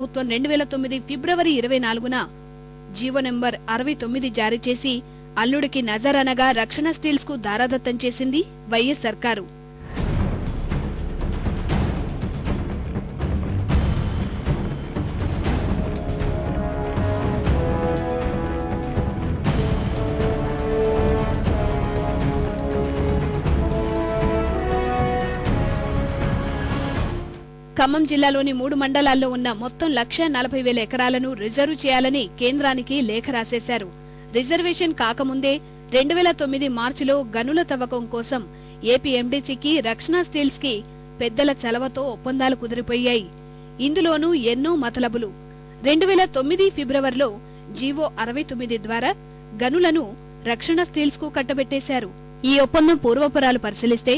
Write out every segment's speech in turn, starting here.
ప్రభుత్వం 2009 ఫిబ్రవరి 24న GO number 69 జారీ చేసి అల్లుడికి నజరానగా రక్షణ స్టీల్స్ కు దారాదత్తం చేసింది వైఎస్ సర్కారు. ఖమ్మం జిల్లాలోని 3 మండలాల్లో ఉన్న మొత్తం 1,40,000 ఎకరాలను రిజర్వ్ చేయాలని కేంద్రానికి లేఖ రాసేశారు. రిజర్వేషన్ కాకముందే 2009 మార్చిలో గనుల తవ్వకం కోసం ఏపీఎండీసీకి రక్షణ స్టీల్స్ కి పెద్దల చలవతో ఒప్పందాలు కుదిరిపోయాయి. ఇందులోనూ ఎన్నో మతలబులు. 2009 ఫిబ్రవరిలో జీవో 69 ద్వారా గనులను రక్షణ స్టీల్స్ కు కట్టబెట్టేశారు. ఈ ఒప్పందం పూర్వపురాలు పరిశీలిస్తే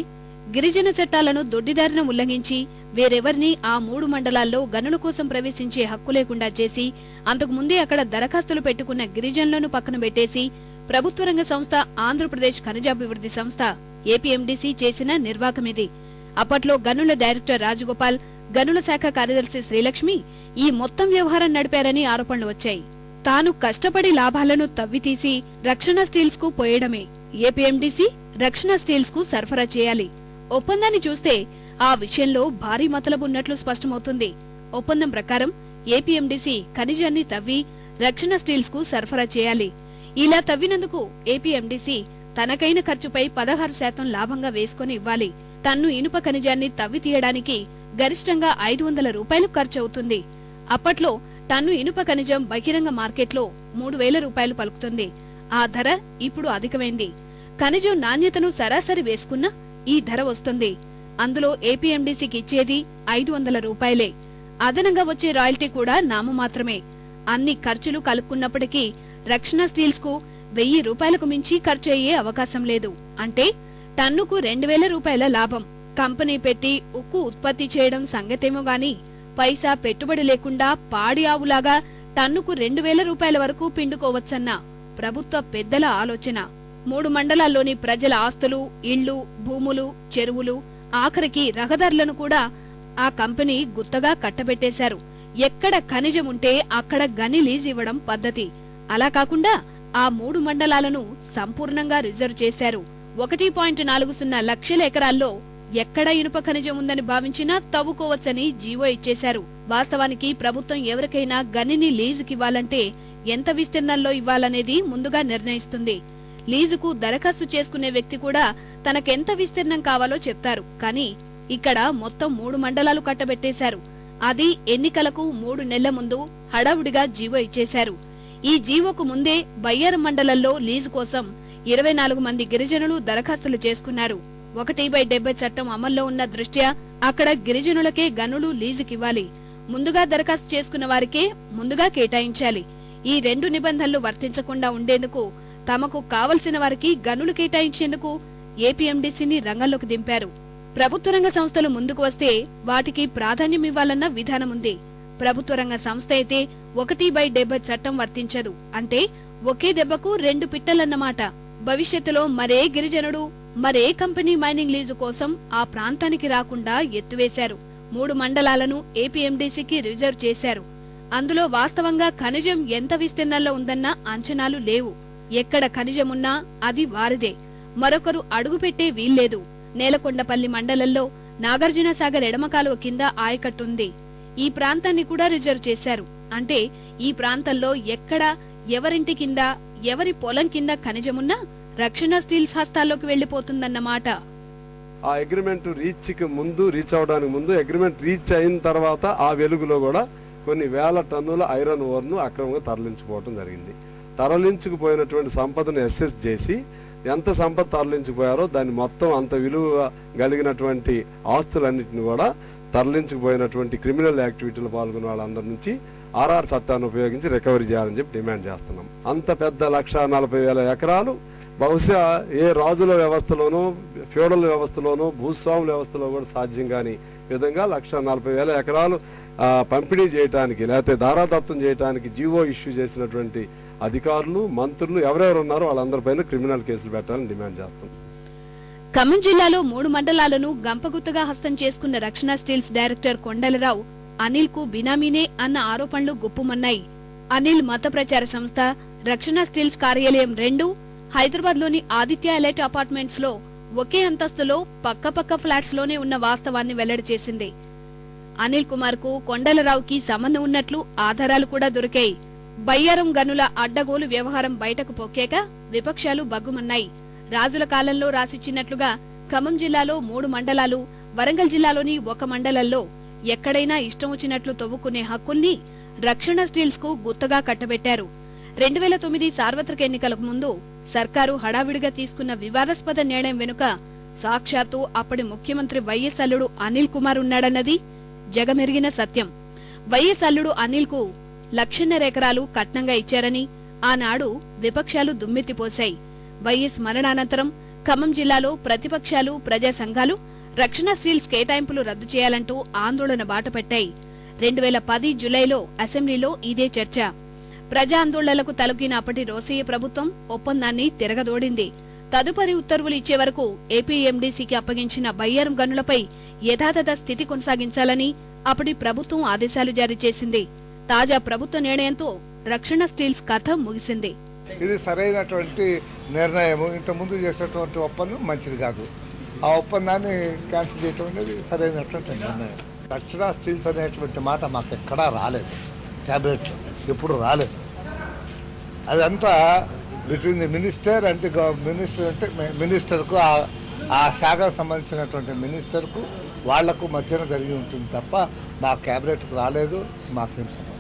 గిరిజన చట్టాలను దొడ్డిదారిన ఉల్లంఘించి వేరెవర్నీ ఆ 3 మండలాల్లో గనుల కోసం ప్రవేశించే హక్కు లేకుండా చేసి అంతకుముందే అక్కడ దరఖాస్తులు పెట్టుకున్న గిరిజనులను పక్కన పెట్టేసి ప్రభుత్వ రంగ సంస్థ ఆంధ్రప్రదేశ్ ఖనిజాభివృద్ధి సంస్థ ఏపీఎండీసీ చేసిన నిర్వాకమిది. అప్పట్లో గనుల డైరెక్టర్ రాజగోపాల్, గనుల శాఖ కార్యదర్శి శ్రీలక్ష్మి ఈ మొత్తం వ్యవహారం నడిపారని ఆరోపణలు వచ్చాయి. తాను కష్టపడి లాభాలను తవ్వితీసి రక్షణ స్టీల్స్ కు పోయడమే, ఏపీఎండీసీ రక్షణ స్టీల్స్ కు సరఫరా చేయాలి. ఒప్పందాన్ని చూస్తే ఆ విషయంలో భారీ మతలబున్నట్లు స్పష్టమవుతుంది. ఒప్పందం ప్రకారం ఏపీఎండీసీ ఖనిజాన్ని తవ్వి రక్షణ స్టీల్స్ కు సరఫరా చేయాలి. ఇలా తవ్వినందుకు ఏపీఎండీసీ తనకైన ఖర్చుపై 16% లాభంగా వేసుకుని ఇవ్వాలి. టన్ను ఇనుప ఖనిజాన్ని తవ్వి తీయడానికి గరిష్టంగా 500 రూపాయలు ఖర్చవుతుంది. అప్పట్లో టన్ను ఇనుప ఖనిజం బహిరంగ మార్కెట్లో 3,000 రూపాయలు పలుకుతుంది. ఆ ధర ఇప్పుడు అధికమైంది. ఖనిజం నాణ్యతను సరాసరి వేసుకున్నా ఈ ధర వస్తుంది. అందులో ఏపీఎండీసీకి ఇచ్చేది 500 రూపాయలే. అదనంగా వచ్చే రాయల్టీ కూడా నామమాత్రమే. అన్ని ఖర్చులు కలుపుకున్నప్పటికీ రక్షణ స్టీల్స్ కు 1,000 రూపాయలకు మించి ఖర్చు అయ్యే అవకాశం లేదు. అంటే టన్నుకు 2,000 రూపాయల లాభం. కంపెనీ పెట్టి ఉక్కు ఉత్పత్తి చేయడం సంగతేమో గాని పైసా పెట్టుబడి లేకుండా పాడి ఆవులాగా టన్నుకు 2,000 రూపాయల వరకు పిండుకోవచ్చన్న ప్రభుత్వ పెద్దల ఆలోచన. 3 మండలాల్లోని ప్రజల ఆస్తులు, ఇళ్లు, భూములు, చెరువులు, ఆఖరికి రహదారులను కూడా ఆ కంపెనీ గుత్తగా కట్టబెట్టేశారు. ఎక్కడ ఖనిజముంటే అక్కడ గని లీజ్ ఇవ్వడం పద్ధతి. అలా కాకుండా ఆ 3 మండలాలను సంపూర్ణంగా రిజర్వ్ చేశారు. 1.40 లక్షల ఎకరాల్లో ఎక్కడ ఇనుప ఖనిజం ఉందని భావించినా తవ్వుకోవచ్చని జీవో ఇచ్చేశారు. వాస్తవానికి ప్రభుత్వం ఎవరికైనా గనిని లీజుకివ్వాలంటే ఎంత విస్తీర్ణంలో ఇవ్వాలనేది ముందుగా నిర్ణయిస్తుంది. లీజుకు దరఖాస్తు చేసుకునే వ్యక్తి కూడా తనకెంత విస్తీర్ణం కావాలో చెప్తారు. కానీ ఇక్కడ మొత్తం 3 మండలాలు కట్టబెట్టేశారు. అది ఎన్నికలకు 3 నెలల ముందు హడావుడిగా జీవో ఇచ్చేశారు. ఈ జీవోకు ముందే బయ్యారం మండలంలో లీజు కోసం 24 మంది గిరిజనులు దరఖాస్తులు చేసుకున్నారు. 1/70 చట్టం అమల్లో ఉన్న దృష్ట్యా అక్కడ గిరిజనులకే గనులు లీజుకివ్వాలి. ముందుగా దరఖాస్తు చేసుకున్న వారికే ముందుగా కేటాయించాలి. ఈ 2 నిబంధనలు వర్తించకుండా ఉండేందుకు తమకు కావలసిన వారికి గనులు కేటాయించేందుకు ఏపీఎండీసీని రంగంలోకి దింపారు. ప్రభుత్వ రంగ సంస్థలు ముందుకు వస్తే వాటికి ప్రాధాన్యమివ్వాలన్న విధానముంది. ప్రభుత్వ రంగ సంస్థ అయితే 1/70 చట్టం వర్తించదు. అంటే ఒకే దెబ్బకు 2 పిట్టలన్నమాట. భవిష్యత్తులో మరే గిరిజనుడు మరే కంపెనీ మైనింగ్ లీజు కోసం ఆ ప్రాంతానికి రాకుండా ఎత్తువేశారు. 3 మండలాలను ఏపీఎండీసీకి రిజర్వ్ చేశారు. అందులో వాస్తవంగా ఖనిజం ఎంత విస్తీర్ణంలో ఉందన్న అంచనాలు లేవు. ఎక్కడ ఖనిజమున్నా అది వారిదే. మరొకరు అడుగుపెట్టే వీల్లేదు. నేలకొండపల్లి మండలంలో నాగార్జున సాగర్ ఎడమ కాలువ కింద ఆయకట్టుంది. ఈ ప్రాంతాన్ని కూడా రిజర్వ్ చేశారు. అంటే ఈ ప్రాంతంలో ఎక్కడ ఎవరింటి కింద ఎవరి పొలం కింద ఖనిజమున్నా రక్షణ స్టీల్స్ హస్తాల్లోకి వెళ్లిపోతుందన్నమాట. ఆ అగ్రిమెంట్ రీచ్ అవడానికి ముందు అగ్రిమెంట్ రీచ్ అయిన తర్వాత ఆ వెలుగులో కూడా కొన్ని వేల టన్నుల ఐరన్ ఓర్ ను అక్రమంగా తరలించుకోవడం జరిగింది. తరలించుకుపోయినటువంటి సంపదను అసెస్ చేసి ఎంత సంపద తరలించుకుపోయారో దాన్ని మొత్తం అంత విలువ కలిగినటువంటి ఆస్తులన్నింటిని కూడా తరలించుకుపోయినటువంటి క్రిమినల్ యాక్టివిటీలో పాల్గొన్న వాళ్ళందరి నుంచి ఆర్ఆర్ చట్టాన్ని ఉపయోగించి రికవరీ చేయాలని చెప్పి డిమాండ్ చేస్తున్నాం. అంత పెద్ద 1,40,000 ఎకరాలు బహుశా ఏ రాజుల వ్యవస్థలోనో ఫ్యూడల్ వ్యవస్థలోనో భూస్వాముల వ్యవస్థలో కూడా సాధ్యం కాని విధంగా 1,40,000 ఎకరాలు పంపిణీ చేయడానికి లేకపోతే దారాదత్తం చేయడానికి జీవో ఇష్యూ చేసినటువంటి అధికారులు, మంత్రులు ఎవరెవరు ఉన్నారో వాళ్ళందరిపైన క్రిమినల్ కేసులు పెట్టాలని డిమాండ్ చేస్తాం. ఖమ్మం జిల్లాలో 3 మండలాలను గంపగుత్తగా హస్తం చేసుకున్న రక్షణ స్టీల్స్ డైరెక్టర్ కొండలరావు అనిల్ కు బినామీనే అన్న ఆరోపణలు గుప్పుమన్నాయి. అనిల్ మత ప్రచార సంస్థ రక్షణ స్టీల్స్ కార్యాలయం 2 హైదరాబాద్ లోని ఆదిత్య ఎలైట్ అపార్ట్మెంట్స్ లో ఒకే అంతస్తులో పక్కపక్క ఫ్లాట్స్ లోనే ఉన్న వాస్తవాన్ని వెల్లడి చేసింది. అనిల్ కుమార్ కు కొండలరావుకి సంబంధం ఉన్నట్లు ఆధారాలు కూడా దొరికాయి. బయ్యారం గనుల అడ్డగోలు వ్యవహారం బయటకు పొక్కాక విపక్షాలు బగ్గుమన్నాయి. రాజుల కాలంలో రాసిచ్చినట్లుగా ఖమ్మం జిల్లాలో 3 మండలాలు, వరంగల్ జిల్లాలోని 1 మండలంలో ఎక్కడైనా ఇష్టం వచ్చినట్లు తవ్వుకునే హక్కుల్ని రక్షణ స్టీల్స్ కు గుత్తగా కట్టబెట్టారు. 2009 సార్వత్రిక ఎన్నికలకు ముందు సర్కారు హడావిడిగా తీసుకున్న వివాదాస్పద నిర్ణయం వెనుక సాక్షాత్తు అప్పటి ముఖ్యమంత్రి వైఎస్ అల్లుడు అనిల్ కుమార్ ఉన్నాడన్నది జగమెరిగిన సత్యం. వైఎస్ అల్లుడు అనిల్ కు 1,50,000 ఎకరాలు కట్నంగా ఇచ్చారని ఆనాడు విపక్షాలు దుమ్మెత్తిపోశాయి. వైఎస్ మరణానంతరం ఖమ్మం జిల్లాలో ప్రతిపక్షాలు, ప్రజా సంఘాలు రక్షణ స్టీల్స్ కేటాయింపులు రద్దు చేయాలంటూ ఆందోళన బాటపట్టాయి. 2010 జులైలో అసెంబ్లీలో ఇదే చర్చ. ప్రజా ఆందోళనలకు తలొగ్గిన అప్పటి రోసయ్య ప్రభుత్వం ఒప్పందాన్ని తిరగదోడింది. తదుపరి ఉత్తర్వులు ఇచ్చే వరకు ఏపీఎండీసీకి అప్పగించిన బయ్యారం గనులపై యథాతథ స్థితి కొనసాగించాలని అప్పటి ప్రభుత్వం ఆదేశాలు జారీ చేసింది. తాజా ప్రభుత్వ నిర్ణయంతో రక్షణ స్టీల్స్ కథ ముగిసింది. ఇది సరైనటువంటి నిర్ణయం. ఇంతకుముందు చేసినటువంటి ఒప్పందం మంచిది కాదు. ఆ ఒప్పందాన్ని క్యాన్సిల్ చేయటం అనేది సరైనటువంటి నిర్ణయం. రక్షణ స్టీల్స్ అనేటువంటి మాట మాకు ఎక్కడా రాలేదు, క్యాబినెట్లో ఎప్పుడు రాలేదు. అదంతా between the minister and the minister, అంటే మినిస్టర్కు ఆ శాఖకు సంబంధించినటువంటి మినిస్టర్కు వాళ్లకు మధ్యన జరిగి ఉంటుంది తప్ప మా క్యాబినెట్కు రాలేదు. మాకేం సంబంధం